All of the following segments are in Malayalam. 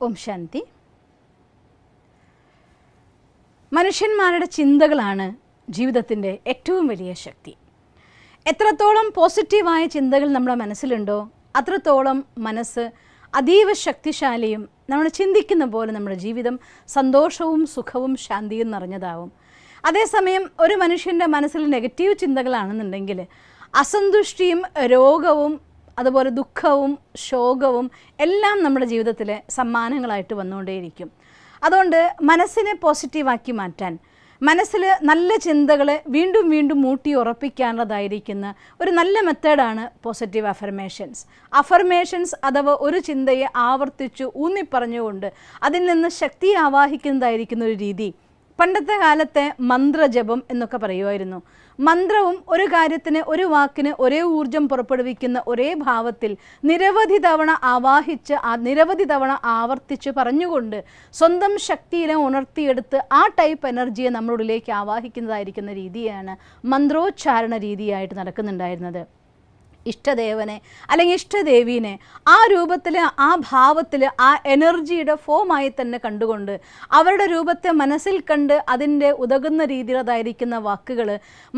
ഓം ശാന്തി. മനുഷ്യന്മാരുടെ ചിന്തകളാണ് ജീവിതത്തിൻ്റെ ഏറ്റവും വലിയ ശക്തി. എത്രത്തോളം പോസിറ്റീവായ ചിന്തകൾ നമ്മുടെ മനസ്സിലുണ്ടോ അത്രത്തോളം മനസ്സ് അതീവ ശക്തിശാലിയും നമ്മൾ ചിന്തിക്കുന്ന പോലെ നമ്മുടെ ജീവിതം സന്തോഷവും സുഖവും ശാന്തിയും നിറഞ്ഞതാവും. അതേസമയം ഒരു മനുഷ്യൻ്റെ മനസ്സിൽ നെഗറ്റീവ് ചിന്തകളാണെന്നുണ്ടെങ്കിൽ അസന്തുഷ്ടിയും രോഗവും അതുപോലെ ദുഃഖവും ശോകവും എല്ലാം നമ്മുടെ ജീവിതത്തിലെ സമ്മാനങ്ങളായിട്ട് വന്നുകൊണ്ടേയിരിക്കും. അതുകൊണ്ട് മനസ്സിനെ പോസിറ്റീവാക്കി മാറ്റാൻ, മനസ്സിൽ നല്ല ചിന്തകളെ വീണ്ടും വീണ്ടും മൂട്ടി ഉറപ്പിക്കാനുള്ളതായിരിക്കുന്ന ഒരു നല്ല മെത്തേഡാണ് പോസിറ്റീവ് അഫർമേഷൻസ് അഥവാ ഒരു ചിന്തയെ ആവർത്തിച്ചു ഊന്നിപ്പറഞ്ഞുകൊണ്ട് അതിൽ നിന്ന് ശക്തി ആവാഹിക്കുന്നതായിരിക്കുന്ന ഒരു രീതി. പണ്ടത്തെ കാലത്തെ മന്ത്രജപം എന്നൊക്കെ പറയുമായിരുന്നു. മന്ത്രവും ഒരു കാര്യത്തിന്, ഒരു വാക്കിന് ഒരേ ഊർജം പുറപ്പെടുവിക്കുന്ന ഒരേ ഭാവത്തിൽ നിരവധി തവണ ആവാഹിച്ച് നിരവധി തവണ ആവർത്തിച്ച് പറഞ്ഞുകൊണ്ട് സ്വന്തം ശക്തിയിലെ ഉണർത്തിയെടുത്ത് ആ ടൈപ്പ് എനർജിയെ നമ്മളുള്ളിലേക്ക് ആവാഹിക്കുന്നതായിരിക്കുന്ന രീതിയാണ് മന്ത്രോച്ചാരണ രീതിയായിട്ട് നടക്കുന്നുണ്ടായിരുന്നത്. ഇഷ്ടദേവനെ അല്ലെങ്കിൽ ഇഷ്ടദേവീനെ ആ രൂപത്തിൽ, ആ ഭാവത്തിൽ, ആ എനർജിയുടെ ഫോമായി തന്നെ കണ്ടുകൊണ്ട് അവരുടെ രൂപത്തെ മനസ്സിൽ കണ്ട് അതിൻ്റെ ഉതകുന്ന രീതിയിലതായിരിക്കുന്ന വാക്കുകൾ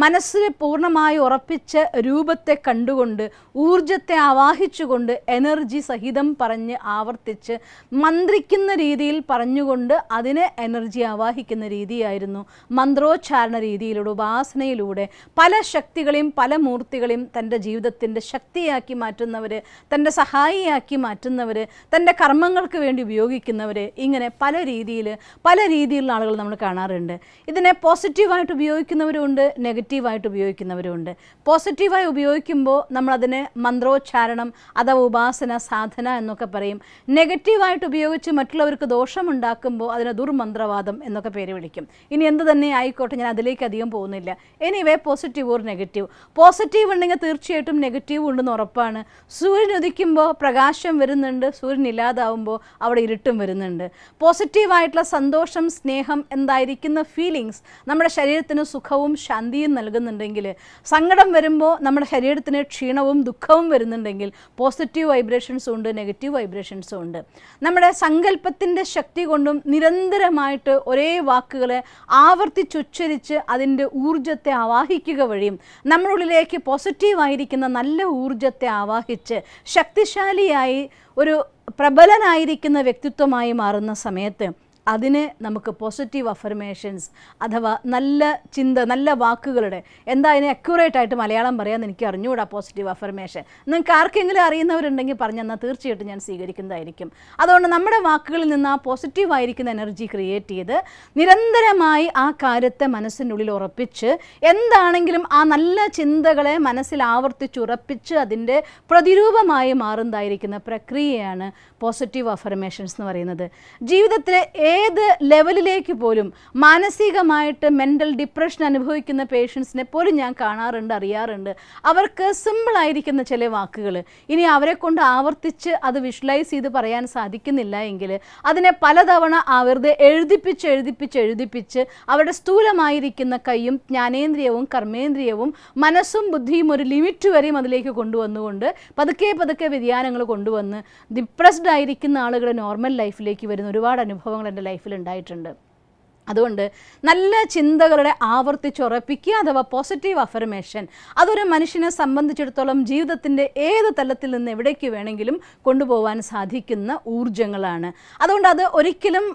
മനസ്സിൽ പൂർണ്ണമായി ഉറപ്പിച്ച രൂപത്തെ കണ്ടുകൊണ്ട് ഊർജത്തെ ആവാഹിച്ചുകൊണ്ട് എനർജി സഹിതം പറഞ്ഞ് ആവർത്തിച്ച് മന്ത്രിക്കുന്ന രീതിയിൽ പറഞ്ഞുകൊണ്ട് അതിനെ എനർജി ആവാഹിക്കുന്ന രീതിയായിരുന്നു മന്ത്രോച്ചാരണ രീതിയിലൂടെ, ഉപാസനയിലൂടെ പല ശക്തികളെയും പല മൂർത്തികളെയും തൻ്റെ ജീവിതത്തിൻ്റെ ശക്തിയാക്കി മാറ്റുന്നവർ, തൻ്റെ സഹായിയാക്കി മാറ്റുന്നവർ, തൻ്റെ കർമ്മങ്ങൾക്ക് വേണ്ടി ഉപയോഗിക്കുന്നവർ, ഇങ്ങനെ പല രീതിയിലുള്ള ആളുകൾ നമ്മൾ കാണാറുണ്ട്. ഇതിനെ പോസിറ്റീവായിട്ട് ഉപയോഗിക്കുന്നവരുമുണ്ട്, നെഗറ്റീവായിട്ട് ഉപയോഗിക്കുന്നവരുമുണ്ട്. പോസിറ്റീവായി ഉപയോഗിക്കുമ്പോൾ നമ്മളതിനെ മന്ത്രോച്ചാരണം അഥവാ ഉപാസന, സാധന എന്നൊക്കെ പറയും. നെഗറ്റീവായിട്ട് ഉപയോഗിച്ച് മറ്റുള്ളവർക്ക് ദോഷമുണ്ടാക്കുമ്പോൾ അതിനെ ദുർമന്ത്രവാദം എന്നൊക്കെ പേര് വിളിക്കും. ഇനി എന്ത് തന്നെ ആയിക്കോട്ടെ, ഞാൻ അതിലേക്ക് അധികം പോകുന്നില്ല. Anyway, positive or negative. Positive ഉണ്ടെങ്കിൽ തീർച്ചയായിട്ടും നെഗറ്റീവ് ഉണ്ടെന്ന് ഉറപ്പാണ്. സൂര്യൻ ഉദിക്കുമ്പോൾ പ്രകാശം വരുന്നുണ്ട്, സൂര്യൻ ഇല്ലാതാവുമ്പോൾ അവിടെ ഇരുട്ടും വരുന്നുണ്ട്. പോസിറ്റീവായിട്ടുള്ള സന്തോഷം, സ്നേഹം എന്തായിരിക്കുന്ന ഫീലിങ്സ് നമ്മുടെ ശരീരത്തിന് സുഖവും ശാന്തിയും നൽകുന്നുണ്ടെങ്കിൽ, സങ്കടം വരുമ്പോൾ നമ്മുടെ ശരീരത്തിന് ക്ഷീണവും ദുഃഖവും വരുന്നുണ്ടെങ്കിൽ പോസിറ്റീവ് വൈബ്രേഷൻസും ഉണ്ട്, നെഗറ്റീവ് വൈബ്രേഷൻസും ഉണ്ട്. നമ്മുടെ സങ്കല്പത്തിൻ്റെ ശക്തി കൊണ്ടും നിരന്തരമായിട്ട് ഒരേ വാക്കുകളെ ആവർത്തിച്ചുച്ചരിച്ച് അതിൻ്റെ ഊർജത്തെ ആവാഹിക്കുക വഴിയും നമ്മളുള്ളിലേക്ക് പോസിറ്റീവായിരിക്കുന്ന നല്ല ഊർജത്തെ ആവാഹിച്ച് ശക്തിശാലിയായി ഒരു പ്രബലനായിരിക്കുന്ന വ്യക്തിത്വമായി മാറുന്ന സമയത്ത് അതിന് നമുക്ക് പോസിറ്റീവ് അഫർമേഷൻസ് അഥവാ നല്ല ചിന്ത, നല്ല വാക്കുകളുടെ, എന്താ അതിനെ അക്യൂറേറ്റ് ആയിട്ട് മലയാളം പറയാമെന്ന് എനിക്ക് അറിഞ്ഞുകൂടാ. പോസിറ്റീവ് അഫർമേഷൻ നിങ്ങൾക്ക് ആർക്കെങ്കിലും അറിയുന്നവരുണ്ടെങ്കിൽ പറഞ്ഞെന്നാൽ തീർച്ചയായിട്ടും ഞാൻ സ്വീകരിക്കുന്നതായിരിക്കും. അതുകൊണ്ട് നമ്മുടെ വാക്കുകളിൽ നിന്ന് ആ പോസിറ്റീവായിരിക്കുന്ന എനർജി ക്രിയേറ്റ് ചെയ്ത് നിരന്തരമായി ആ കാര്യത്തെ മനസ്സിനുള്ളിൽ ഉറപ്പിച്ച് എന്താണെങ്കിലും ആ നല്ല ചിന്തകളെ മനസ്സിൽ ആവർത്തിച്ചുറപ്പിച്ച് അതിൻ്റെ പ്രതിരൂപമായി മാറുന്നതായിരിക്കുന്ന പ്രക്രിയയാണ് പോസിറ്റീവ് അഫർമേഷൻസ് എന്ന് പറയുന്നത്. ജീവിതത്തിലെ ഏത് ലെവലിലേക്ക് പോലും മാനസികമായിട്ട് മെൻ്റൽ ഡിപ്രഷൻ അനുഭവിക്കുന്ന പേഷ്യൻസിനെ പോലും ഞാൻ കാണാറുണ്ട്, അറിയാറുണ്ട്. അവർക്ക് സിമ്പിളായിരിക്കുന്ന ചില വാക്കുകൾ ഇനി അവരെ കൊണ്ട് ആവർത്തിച്ച് അത് വിഷ്വലൈസ് ചെയ്ത് പറയാൻ സാധിക്കുന്നില്ല എങ്കിൽ അതിനെ പലതവണ വെറുതെ എഴുതിപ്പിച്ച് അവരുടെ സ്ഥൂലമായിരിക്കുന്ന കൈയും ജ്ഞാനേന്ദ്രിയവും കർമ്മേന്ദ്രിയവും മനസ്സും ബുദ്ധിയും ഒരു ലിമിറ്റ് വരെയും അതിലേക്ക് കൊണ്ടുവന്നുകൊണ്ട് പതുക്കെ വ്യതിയാനങ്ങൾ കൊണ്ടുവന്ന് ഡിപ്രസ്ഡ് ആയിരിക്കുന്ന ആളുകൾ നോർമൽ ലൈഫിലേക്ക് വരുന്ന ഒരുപാട് അനുഭവങ്ങൾ എൻ്റെ ലൈഫിൽ ഉണ്ടായിട്ടുണ്ട്. അതുകൊണ്ട് നല്ല ചിന്തകളുടെ ആവർത്തിച്ചുറപ്പിക്കുക അഥവാ പോസിറ്റീവ് അഫർമേഷൻ അതൊരു മനുഷ്യനെ സംബന്ധിച്ചിടത്തോളം ജീവിതത്തിൻ്റെ ഏത് തലത്തിൽ നിന്ന് എവിടേക്ക് വേണമെങ്കിലും കൊണ്ടുപോകാൻ സാധിക്കുന്ന ഊർജങ്ങളാണ്. അതുകൊണ്ട് അത് ഒരിക്കലും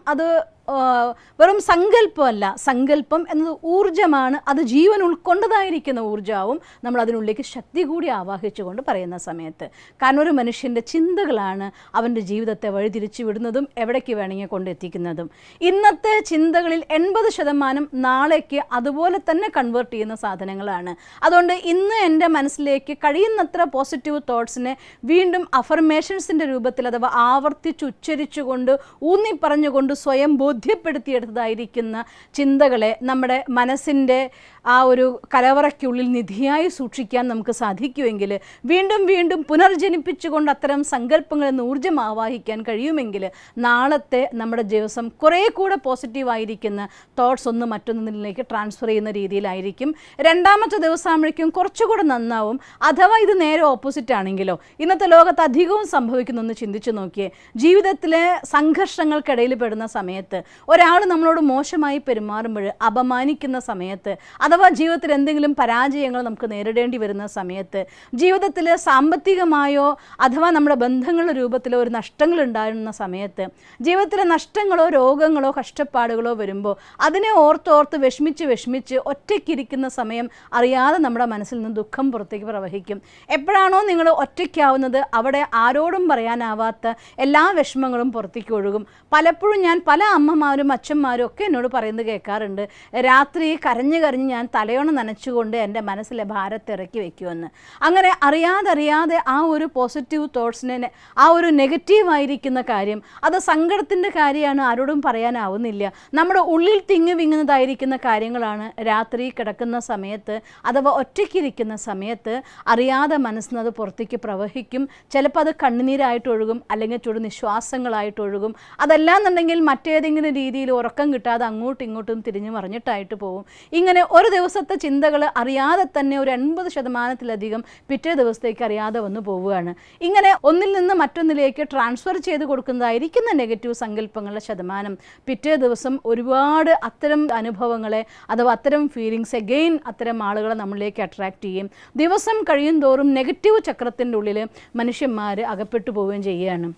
വെറും സങ്കല്പമല്ല. സങ്കല്പം എന്നത് ഊർജമാണ്. അത് ജീവൻ ഉൾക്കൊണ്ടതായിരിക്കുന്ന ഊർജമാവും നമ്മൾ അതിനുള്ളിലേക്ക് ശക്തി കൂടി ആവാഹിച്ചുകൊണ്ട് പറയുന്ന സമയത്ത്. കാരണം ഒരു മനുഷ്യൻ്റെ ചിന്തകളാണ് അവൻ്റെ ജീവിതത്തെ വഴിതിരിച്ചു വിടുന്നതും എവിടേക്ക് വേണമെങ്കിൽ കൊണ്ടെത്തിക്കുന്നതും. ഇന്നത്തെ ചിന്തകളിൽ 80% നാളേക്ക് അതുപോലെ തന്നെ കൺവേർട്ട് ചെയ്യുന്ന സാധനങ്ങളാണ്. അതുകൊണ്ട് ഇന്ന് എൻ്റെ മനസ്സിലേക്ക് കഴിയുന്നത്ര പോസിറ്റീവ് തോട്ട്സിനെ വീണ്ടും അഫർമേഷൻസിൻ്റെ രൂപത്തിൽ അഥവാ ആവർത്തിച്ചുച്ചരിച്ചുകൊണ്ട് ഊന്നിപ്പറഞ്ഞുകൊണ്ട് സ്വയം ബോധ്യപ്പെടുത്തിയെടുത്തതായിരിക്കുന്ന ചിന്തകളെ നമ്മുടെ മനസ്സിൻ്റെ ആ ഒരു കലവറയ്ക്കുള്ളിൽ നിധിയായി സൂക്ഷിക്കാൻ നമുക്ക് സാധിക്കുമെങ്കിൽ, വീണ്ടും വീണ്ടും പുനർജനിപ്പിച്ചുകൊണ്ട് അത്തരം സങ്കല്പങ്ങളിൽ നിന്ന് ഊർജ്ജം ആവാഹിക്കാൻ കഴിയുമെങ്കിൽ, നാളത്തെ നമ്മുടെ ദിവസം കുറേ കൂടെ പോസിറ്റീവായിരിക്കുന്ന തോട്ട്സ് ഒന്ന് മറ്റൊന്നിലേക്ക് ട്രാൻസ്ഫർ ചെയ്യുന്ന രീതിയിലായിരിക്കും. രണ്ടാമത്തെ ദിവസമാകുമ്പോഴേക്കും കുറച്ചുകൂടെ നന്നാവും. അഥവാ ഇത് നേരെ ഓപ്പോസിറ്റ് ആണെങ്കിലോ, ഇന്നത്തെ ലോകത്ത് അധികവും സംഭവിക്കുന്നൊന്ന് ചിന്തിച്ചു നോക്കിയേ. ജീവിതത്തിലെ സംഘർഷങ്ങൾക്കിടയിൽ പെടുന്ന സമയത്ത്, ഒരാൾ നമ്മളോട് മോശമായി പെരുമാറുമ്പോൾ, അപമാനിക്കുന്ന സമയത്ത്, അഥവാ ജീവിതത്തിൽ എന്തെങ്കിലും പരാജയങ്ങൾ നമുക്ക് നേരിടേണ്ടി വരുന്ന സമയത്ത്, ജീവിതത്തിൽ സാമ്പത്തികമായോ അഥവാ നമ്മുടെ ബന്ധങ്ങളുടെ രൂപത്തിലോ ഒരു നഷ്ടങ്ങൾ ഉണ്ടാകുന്ന സമയത്ത്, ജീവിതത്തിലെ നഷ്ടങ്ങളോ രോഗങ്ങളോ കഷ്ടപ്പാടുകളോ വരുമ്പോൾ അതിനെ ഓർത്തോർത്ത് വിഷമിച്ച് ഒറ്റയ്ക്കിരിക്കുന്ന സമയം അറിയാതെ നമ്മുടെ മനസ്സിൽ നിന്ന് ദുഃഖം പുറത്തേക്ക് പ്രവഹിക്കും. എപ്പോഴാണോ നിങ്ങൾ ഒറ്റയ്ക്കാവുന്നത്, അവിടെ ആരോടും പറയാനാവാത്ത എല്ലാ വിഷമങ്ങളും പുറത്തേക്ക് ഒഴുകും. പലപ്പോഴും ഞാൻ പല അമ്മമാരും അച്ഛന്മാരും ഒക്കെ എന്നോട് പറയുന്നത് കേൾക്കാറുണ്ട്, രാത്രി കരഞ്ഞ് ഞാൻ തലയോണ നനച്ചുകൊണ്ട് എൻ്റെ മനസ്സിലെ ഭാരത്തെ ഇറക്കി വയ്ക്കുമെന്ന്. അങ്ങനെ അറിയാതെ ആ ഒരു പോസിറ്റീവ് തോട്ട്സിനെ, ആ ഒരു നെഗറ്റീവായിരിക്കുന്ന കാര്യം, അത് സങ്കടത്തിൻ്റെ കാര്യമാണ്, ആരോടും പറയാനാവുന്നില്ല. നമ്മുടെ ഉള്ളിൽ തിങ്ങി വിങ്ങുന്നതായിരിക്കുന്ന കാര്യങ്ങളാണ് രാത്രി കിടക്കുന്ന സമയത്ത് അഥവാ ഒറ്റയ്ക്കിരിക്കുന്ന സമയത്ത് അറിയാതെ മനസ്സിന് അത് പുറത്തേക്ക് പ്രവഹിക്കും. ചിലപ്പോൾ അത് കണ്ണുനീരായിട്ടൊഴുകും, അല്ലെങ്കിൽ നിശ്വാസങ്ങളായിട്ടൊഴുകും. അതല്ലാന്നുണ്ടെങ്കിൽ മറ്റേതെങ്കിലും രീതിയിൽ ഉറക്കം കിട്ടാതെ അങ്ങോട്ടും ഇങ്ങോട്ടും തിരിഞ്ഞു മറിഞ്ഞിട്ടായിട്ട് പോകും. ഇങ്ങനെ ഒരു ദിവസത്തെ ചിന്തകൾ അറിയാതെ തന്നെ ഒരു 80% പിറ്റേ ദിവസത്തേക്ക് അറിയാതെ വന്നു പോവുകയാണ്. ഇങ്ങനെ ഒന്നിൽ നിന്ന് മറ്റൊന്നിലേക്ക് ട്രാൻസ്ഫർ ചെയ്ത് കൊടുക്കുന്നതായിരിക്കുന്ന നെഗറ്റീവ് സങ്കല്പങ്ങളുടെ ശതമാനം പിറ്റേ ദിവസം ഒരുപാട് അത്തരം അനുഭവങ്ങളെ അഥവാ അത്തരം ഫീലിങ്സ് അഗെയിൻ അത്തരം ആളുകളെ നമ്മളിലേക്ക് അട്രാക്റ്റ് ചെയ്യും. ദിവസം കഴിയും തോറും നെഗറ്റീവ് ചക്രത്തിൻ്റെ ഉള്ളിൽ മനുഷ്യന്മാർ അകപ്പെട്ടു പോവുകയും ചെയ്യുകയാണ്.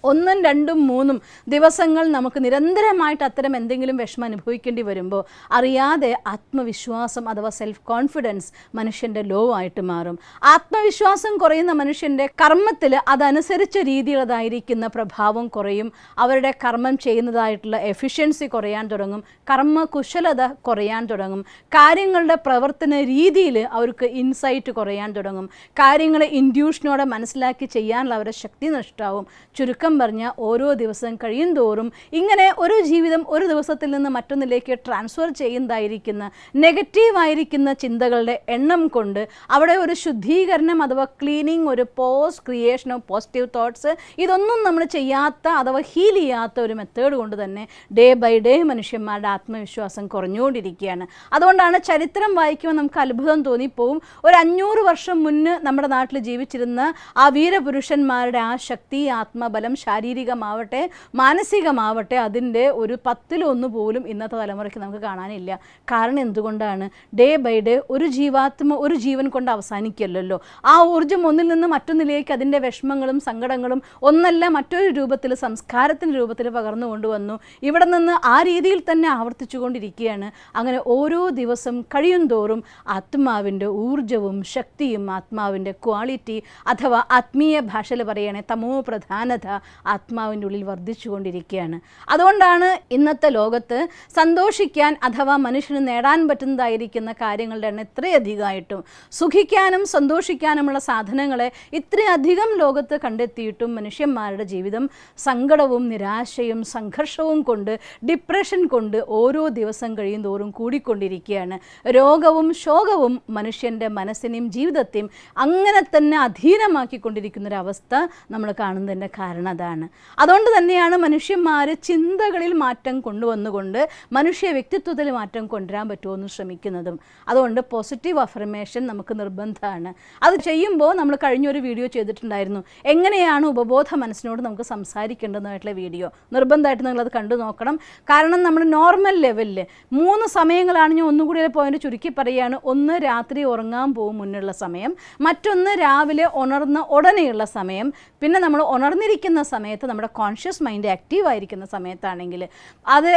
1, 2, 3 ദിവസങ്ങൾ നമുക്ക് നിരന്തരമായിട്ട് അത്തരം എന്തെങ്കിലും വിഷമം അനുഭവിക്കേണ്ടി വരുമ്പോൾ അറിയാതെ ആത്മവിശ്വാസം അഥവാ സെൽഫ് കോൺഫിഡൻസ് മനുഷ്യൻ്റെ ലോ ആയിട്ട് മാറും. ആത്മവിശ്വാസം കുറയുന്ന മനുഷ്യൻ്റെ കർമ്മത്തിൽ അതനുസരിച്ച രീതിയിലുള്ളതായിരിക്കുന്ന പ്രഭാവം കുറയും. അവരുടെ കർമ്മം ചെയ്യുന്നതായിട്ടുള്ള എഫിഷ്യൻസി കുറയാൻ തുടങ്ങും, കർമ്മകുശലത കുറയാൻ തുടങ്ങും, കാര്യങ്ങളുടെ പ്രവർത്തന രീതിയിൽ അവർക്ക് ഇൻസൈറ്റ് കുറയാൻ തുടങ്ങും, കാര്യങ്ങൾ ഇൻഡ്യൂഷനോടെ മനസ്സിലാക്കി ചെയ്യാനുള്ള അവരുടെ ശക്തി നഷ്ടമാവും. ചുരുക്കം പറഞ്ഞാൽ ഓരോ ദിവസം കഴിയും തോറും ഇങ്ങനെ ഒരു ജീവിതം ഒരു ദിവസത്തിൽ നിന്ന് മറ്റൊന്നിലേക്ക് ട്രാൻസ്ഫർ ചെയ്യുന്നതായിരിക്കുന്ന നെഗറ്റീവായിരിക്കുന്ന ചിന്തകളുടെ എണ്ണം കൊണ്ട് അവിടെ ഒരു ശുദ്ധീകരണം അഥവാ ക്ലീനിങ്, ഒരു post creation of positive thoughts, ഇതൊന്നും നമ്മൾ ചെയ്യാത്ത അഥവാ ഹീൽ ചെയ്യാത്ത ഒരു മെത്തേഡ് കൊണ്ട് തന്നെ ഡേ ബൈ ഡേ മനുഷ്യന്മാരുടെ ആത്മവിശ്വാസം കുറഞ്ഞുകൊണ്ടിരിക്കുകയാണ്. അതുകൊണ്ടാണ് ചരിത്രം വായിക്കുമ്പോൾ നമുക്ക് അത്ഭുതം തോന്നിപ്പോവും. ഒരു 500 വർഷം മുന്നേ നമ്മുടെ നാട്ടിൽ ജീവിച്ചിരുന്ന ആ വീരപുരുഷന്മാരുടെ ആ ശക്തി, ആത്മബലം, ശാരീരികമാവട്ടെ മാനസികമാവട്ടെ അതിൻ്റെ ഒരു 10-1 പോലും ഇന്നത്തെ തലമുറയ്ക്ക് നമുക്ക് കാണാനില്ല. കാരണം എന്തുകൊണ്ടാണ്? ഡേ ബൈ ഡേ ഒരു ജീവാത്മ ഒരു ജീവൻ കൊണ്ട് അവസാനിക്കല്ലോ. ആ ഊർജ്ജം ഒന്നിൽ നിന്ന് മറ്റൊന്നിലേക്ക് അതിൻ്റെ വിഷമങ്ങളും സങ്കടങ്ങളും ഒന്നല്ല മറ്റൊരു രൂപത്തിൽ, സംസ്കാരത്തിൻ്റെ രൂപത്തിൽ പകർന്നു കൊണ്ടുവന്നു. ഇവിടെ നിന്ന് ആ രീതിയിൽ തന്നെ ആവർത്തിച്ചു കൊണ്ടിരിക്കുകയാണ്. അങ്ങനെ ഓരോ ദിവസം കഴിയും തോറും ആത്മാവിൻ്റെ ഊർജ്ജവും ശക്തിയും ആത്മാവിൻ്റെ ക്വാളിറ്റി അഥവാ ആത്മീയ ഭാഷയിൽ പറയണേ തമോ പ്രധാനത ആത്മാവിൻ്റെ ഉള്ളിൽ വർദ്ധിച്ചുകൊണ്ടിരിക്കുകയാണ്. അതുകൊണ്ടാണ് ഇന്നത്തെ ലോകത്ത് സന്തോഷിക്കാൻ അഥവാ മനുഷ്യന് നേടാൻ പറ്റുന്നതായിരിക്കുന്ന കാര്യങ്ങളുടെ എണ്ണം ഇത്രയധികമായിട്ടും സുഖിക്കാനും സന്തോഷിക്കാനുമുള്ള സാധനങ്ങളെ ഇത്രയധികം ലോകത്ത് കണ്ടെത്തിയിട്ടും മനുഷ്യന്മാരുടെ ജീവിതം സങ്കടവും നിരാശയും സംഘർഷവും കൊണ്ട്, ഡിപ്രഷൻ കൊണ്ട് ഓരോ ദിവസം കഴിയും തോറും കൂടിക്കൊണ്ടിരിക്കുകയാണ്. രോഗവും ശോകവും മനുഷ്യൻ്റെ മനസ്സിനെയും ജീവിതത്തെയും അങ്ങനെ തന്നെ അധീനമാക്കിക്കൊണ്ടിരിക്കുന്നൊരവസ്ഥ നമ്മൾ കാണുന്നതിൻ്റെ കാരണം അതാണ്. അതുകൊണ്ട് തന്നെയാണ് മനുഷ്യന്മാർ ചിന്തകളിൽ മാറ്റം കൊണ്ടുവന്നുകൊണ്ട് മനുഷ്യ വ്യക്തിത്വത്തിൽ മാറ്റം കൊണ്ടുവരാൻ പറ്റുമോ എന്ന് ശ്രമിക്കുന്നതും. അതുകൊണ്ട് പോസിറ്റീവ് അഫർമേഷൻ നമുക്ക് നിർബന്ധമാണ്. അത് ചെയ്യുമ്പോൾ നമ്മൾ കഴിഞ്ഞൊരു വീഡിയോ ചെയ്തിട്ടുണ്ടായിരുന്നു, എങ്ങനെയാണ് ഉപബോധ മനസ്സിനോട് നമുക്ക് സംസാരിക്കേണ്ടതെന്നായിട്ടുള്ള വീഡിയോ. നിർബന്ധമായിട്ട് നിങ്ങളത് കണ്ടു നോക്കണം. കാരണം നമ്മൾ നോർമൽ ലെവലിൽ 3 സമയങ്ങളാണ്, ഞാൻ ഒന്നുകൂടി പോയിന്റ് ചുരുക്കി പറയുകയാണ്. ഒന്ന് രാത്രി ഉറങ്ങാൻ പോകും മുന്നുള്ള സമയം, മറ്റൊന്ന് രാവിലെ ഉണർന്ന ഉടനെയുള്ള സമയം, പിന്നെ നമ്മൾ ഉണർന്നിരിക്കുന്ന സമയത്ത് നമ്മുടെ കോൺഷ്യസ് മൈൻഡ് ആക്റ്റീവായിരിക്കുന്ന സമയത്താണെങ്കിൽ അത്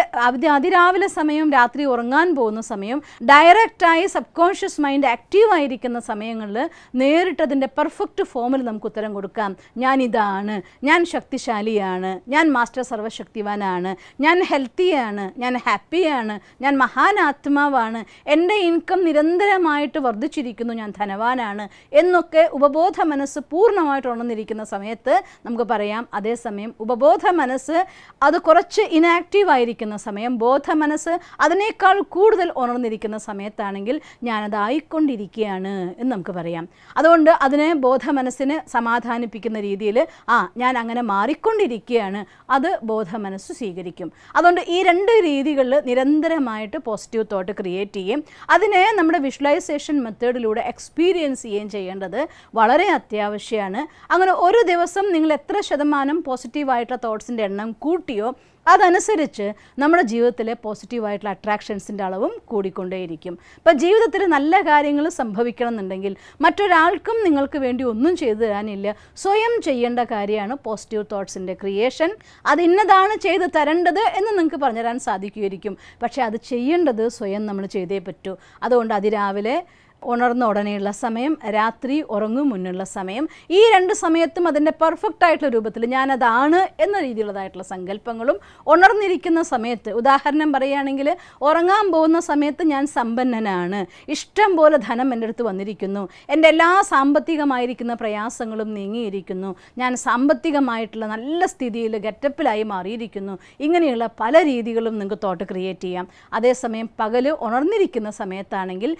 അതിരാവിലെ സമയം, രാത്രി ഉറങ്ങാൻ പോകുന്ന സമയം, ഡയറക്റ്റായി സബ് കോൺഷ്യസ് മൈൻഡ് ആക്റ്റീവായിരിക്കുന്ന സമയങ്ങളിൽ നേരിട്ടതിൻ്റെ പെർഫെക്റ്റ് ഫോമിൽ നമുക്ക് ഉത്തരം കൊടുക്കാം. ഞാനിതാണ്, ഞാൻ ശക്തിശാലിയാണ്, ഞാൻ മാസ്റ്റർ സർവശക്തിവാനാണ്, ഞാൻ ഹെൽത്തിയാണ്, ഞാൻ ഹാപ്പിയാണ്, ഞാൻ മഹാനാത്മാവാണ്, എൻ്റെ ഇൻകം നിരന്തരമായിട്ട് വർദ്ധിച്ചിരിക്കുന്നു, ഞാൻ ധനവാനാണ് എന്നൊക്കെ ഉപബോധ മനസ്സ് പൂർണ്ണമായിട്ട് ഉണർന്നിരിക്കുന്ന സമയത്ത് നമുക്ക് പറയാം അതേസമയം ഉപബോധ മനസ്സ് അത് കുറച്ച് ഇനാക്റ്റീവ് ആയിരിക്കുന്ന സമയം, ബോധ മനസ്സ് അതിനേക്കാൾ കൂടുതൽ ഉണർന്നിരിക്കുന്ന സമയത്താണെങ്കിൽ ഞാനതായിക്കൊണ്ടിരിക്കുകയാണ് എന്ന് നമുക്ക് പറയാം. അതുകൊണ്ട് അതിനെ ബോധ മനസ്സിന് സമാധാനിപ്പിക്കുന്ന രീതിയിൽ ഞാൻ അങ്ങനെ മാറിക്കൊണ്ടിരിക്കുകയാണ്, അത് ബോധ മനസ്സ് സ്വീകരിക്കും. അതുകൊണ്ട് ഈ രണ്ട് രീതികളിൽ നിരന്തരമായിട്ട് പോസിറ്റീവ് തോട്ട് ക്രിയേറ്റ് ചെയ്യും. അതിനെ നമ്മുടെ വിഷ്വലൈസേഷൻ മെത്തേഡിലൂടെ എക്സ്പീരിയൻസ് ചെയ്യുകയും ചെയ്യേണ്ടത് വളരെ അത്യാവശ്യമാണ്. അങ്ങനെ ഒരു ദിവസം നിങ്ങൾ എത്ര ശതമാനം പോസിറ്റീവായിട്ടുള്ള തോട്ട്സിൻ്റെ എണ്ണം കൂട്ടിയോ അതനുസരിച്ച് നമ്മുടെ ജീവിതത്തിലെ പോസിറ്റീവായിട്ടുള്ള അട്രാക്ഷൻസിൻ്റെ അളവും കൂടിക്കൊണ്ടേയിരിക്കും. ഇപ്പം ജീവിതത്തിൽ നല്ല കാര്യങ്ങൾ സംഭവിക്കണം എന്നുണ്ടെങ്കിൽ മറ്റൊരാൾക്കും നിങ്ങൾക്ക് വേണ്ടി ഒന്നും ചെയ്തു തരാനില്ല, സ്വയം ചെയ്യേണ്ട കാര്യമാണ് പോസിറ്റീവ് തോട്ട്സിൻ്റെ ക്രിയേഷൻ. അത് ഇന്നതാണ് ചെയ്ത് തരേണ്ടത് എന്ന് നിങ്ങൾക്ക് പറഞ്ഞുതരാൻ സാധിക്കുമായിരിക്കും, പക്ഷേ അത് ചെയ്യേണ്ടത് സ്വയം നമ്മൾ ചെയ്തേ പറ്റൂ. അതുകൊണ്ട് അതിരാവിലെ ഉണർന്ന ഉടനെയുള്ള സമയം, രാത്രി ഉറങ്ങും മുന്നുള്ള സമയം, ഈ രണ്ട് സമയത്തും അതിൻ്റെ പെർഫെക്റ്റ് ആയിട്ടുള്ള രൂപത്തിൽ ഞാനതാണ് എന്ന രീതിയിലുള്ളതായിട്ടുള്ള സങ്കല്പങ്ങളും, ഉണർന്നിരിക്കുന്ന സമയത്ത് ഉദാഹരണം പറയുകയാണെങ്കിൽ ഉറങ്ങാൻ പോകുന്ന സമയത്ത് ഞാൻ സമ്പന്നനാണ്, ഇഷ്ടം പോലെ ധനം എൻ്റെ അടുത്ത് വന്നിരിക്കുന്നു, എൻ്റെ എല്ലാ സാമ്പത്തികമായിരിക്കുന്ന പ്രയാസങ്ങളും നീങ്ങിയിരിക്കുന്നു, ഞാൻ സാമ്പത്തികമായിട്ടുള്ള നല്ല സ്ഥിതിയിൽ ഗെറ്റപ്പിലായി മാറിയിരിക്കുന്നു. ഇങ്ങനെയുള്ള പല രീതികളും നിങ്ങൾക്ക് തോട്ട് ക്രിയേറ്റ് ചെയ്യാം. അതേസമയം പകൽ ഉണർന്നിരിക്കുന്ന സമയത്താണെങ്കിൽ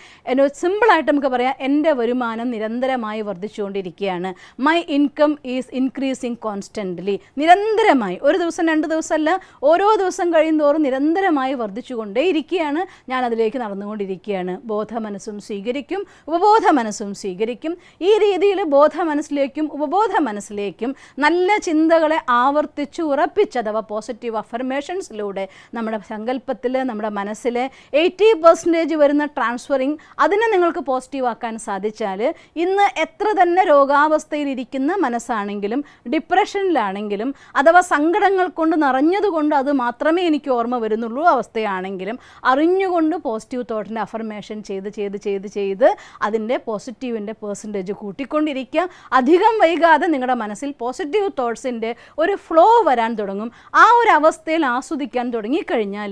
സിമ്പിൾ ആയിട്ട് നമുക്ക് പറയാം, എൻ്റെ വരുമാനം നിരന്തരമായി വർദ്ധിച്ചുകൊണ്ടിരിക്കുകയാണ്. My income is increasing constantly. നിരന്തരമായി, ഒരു ദിവസം രണ്ട് ദിവസമല്ല, ഓരോ ദിവസം കഴിയുന്തോറും നിരന്തരമായി വർദ്ധിച്ചുകൊണ്ടേയിരിക്കുകയാണ്. ഞാൻ അതിലേക്ക് നടന്നുകൊണ്ടിരിക്കുകയാണ്. ബോധ മനസ്സും സ്വീകരിക്കും, ഉപബോധ മനസ്സും സ്വീകരിക്കും. ഈ രീതിയിൽ ബോധ മനസ്സിലേക്കും ഉപബോധ മനസ്സിലേക്കും നല്ല ചിന്തകളെ ആവർത്തിച്ച് ഉറപ്പിച്ച്, അഥവാ പോസിറ്റീവ് അഫർമേഷൻസിലൂടെ നമ്മുടെ സങ്കല്പത്തിൽ, നമ്മുടെ മനസ്സിലെ 80% വരുന്ന ട്രാൻസ്ഫറിങ്, അതിനെ നിങ്ങൾക്ക് പോസിറ്റീവ് ആക്കാൻ സാധിച്ചാൽ ഇന്ന് എത്ര തന്നെ രോഗാവസ്ഥയിലിരിക്കുന്ന മനസ്സാണെങ്കിലും ഡിപ്രഷനിലാണെങ്കിലും അഥവാ സങ്കടങ്ങൾ കൊണ്ട് നിറഞ്ഞതുകൊണ്ട് അത് മാത്രമേ എനിക്ക് ഓർമ്മ വരുന്നുള്ളൂ അവസ്ഥയാണെങ്കിലും അറിഞ്ഞുകൊണ്ട് പോസിറ്റീവ് തോട്ടിൻ്റെ അഫർമേഷൻ ചെയ്ത് അതിൻ്റെ പോസിറ്റീവിൻ്റെ പെർസെൻറ്റേജ് കൂട്ടിക്കൊണ്ടിരിക്കുക. അധികം വൈകാതെ നിങ്ങളുടെ മനസ്സിൽ പോസിറ്റീവ് തോട്ട്സിൻ്റെ ഒരു ഫ്ലോ വരാൻ തുടങ്ങും. ആ ഒരു അവസ്ഥയിൽ ആസ്വദിക്കാൻ തുടങ്ങിക്കഴിഞ്ഞാൽ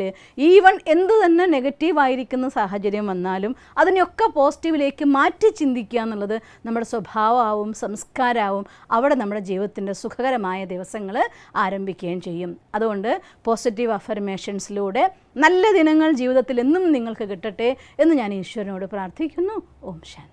ഈവൺ എന്ത് തന്നെ നെഗറ്റീവായിരിക്കുന്ന സാഹചര്യം വന്നാലും അതിനെയൊക്കെ പോസിറ്റീവിലേക്ക് മാറ്റി ചിന്തിക്കുക എന്നുള്ളത് നമ്മുടെ സ്വഭാവമാവും സംസ്കാരമാവും. അവിടെ നമ്മുടെ ജീവിതത്തിൻ്റെ സുഖകരമായ ദിവസങ്ങൾ ആരംഭിക്കുകയും ചെയ്യും. അതുകൊണ്ട് പോസിറ്റീവ് അഫർമേഷൻസിലൂടെ നല്ല ദിനങ്ങൾ ജീവിതത്തിൽ എന്നും നിങ്ങൾക്ക് കിട്ടട്ടെ എന്ന് ഞാൻ ഈശ്വരനോട് പ്രാർത്ഥിക്കുന്നു. ഓം ശാന്തി.